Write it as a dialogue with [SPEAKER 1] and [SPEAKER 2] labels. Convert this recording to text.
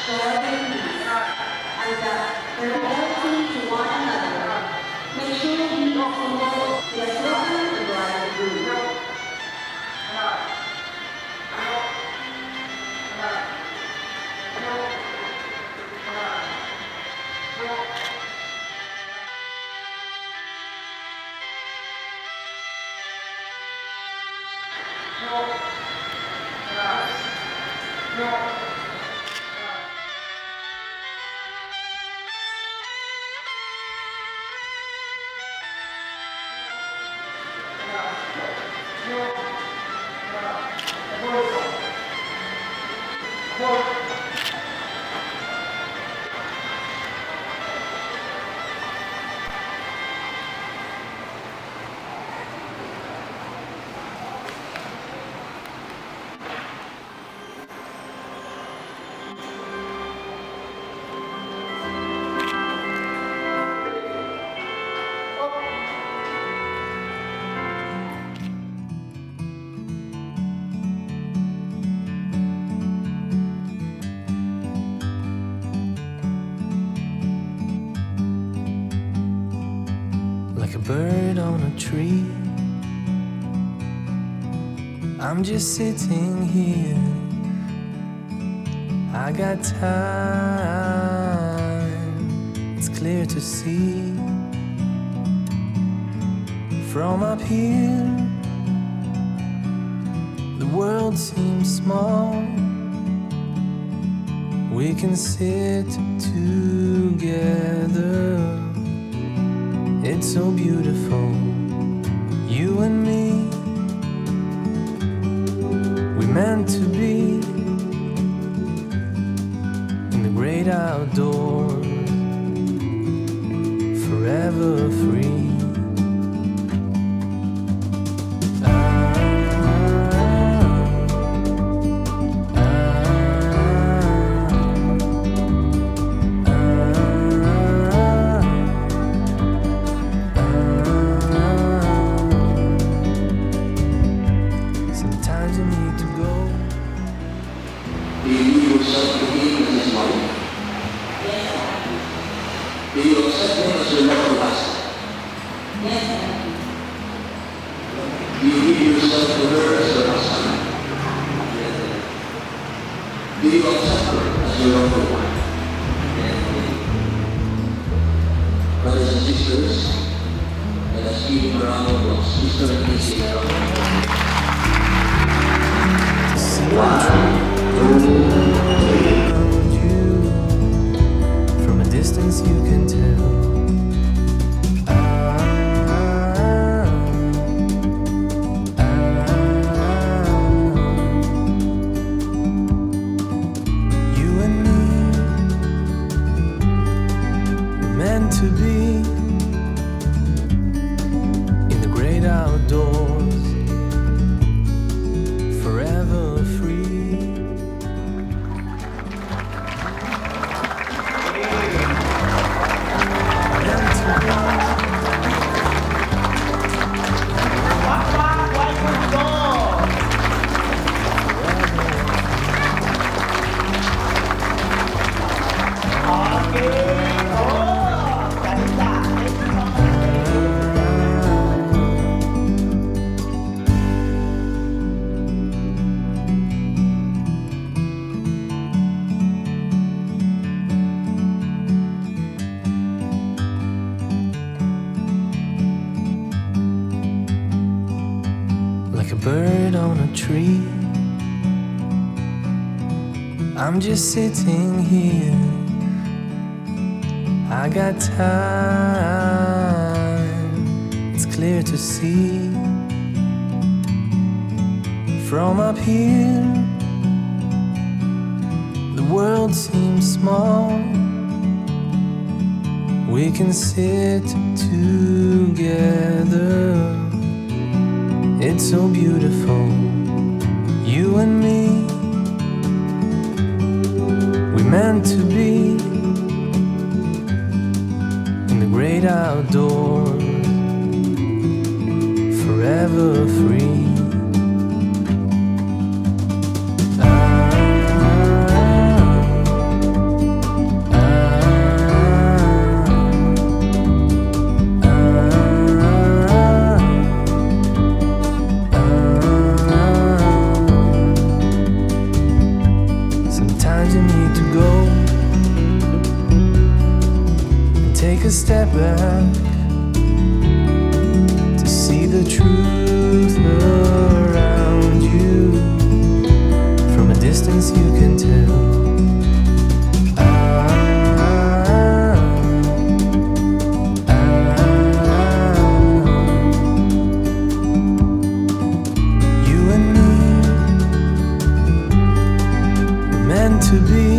[SPEAKER 1] sharing peace, and connecting to one another. Make sure we often be a servant and like good.
[SPEAKER 2] Like a bird on a tree, I'm just sitting here. I got time, it's clear to see. From up here, the world seems small. We can sit together. It's so beautiful, you and me. We meant to be in the great outdoors, forever free. Sometimes you need to go.
[SPEAKER 3] Do you yourself believe in this life?
[SPEAKER 1] Yes,
[SPEAKER 3] Do you accept Him as your Lord Master?
[SPEAKER 1] yes,
[SPEAKER 3] Do you give yourself to her as your husband? Do you accept her as your loved one? Brothers and sisters, let us give him a round of applause. Mr. and Mrs.
[SPEAKER 2] Around you, from a distance you can tell. You and me, we're meant to be in the great outdoors, forever free. Meant to be. Like a bird on a tree, I'm just sitting here. I got time, it's clear to see. From up here, the world seems small. We can sit together. It's so beautiful, you and me. We meant to be in the great outdoors, forever free. Sometimes you need to go and take a step back to see the truth around you. From a distance you can tell. You and me were meant to be.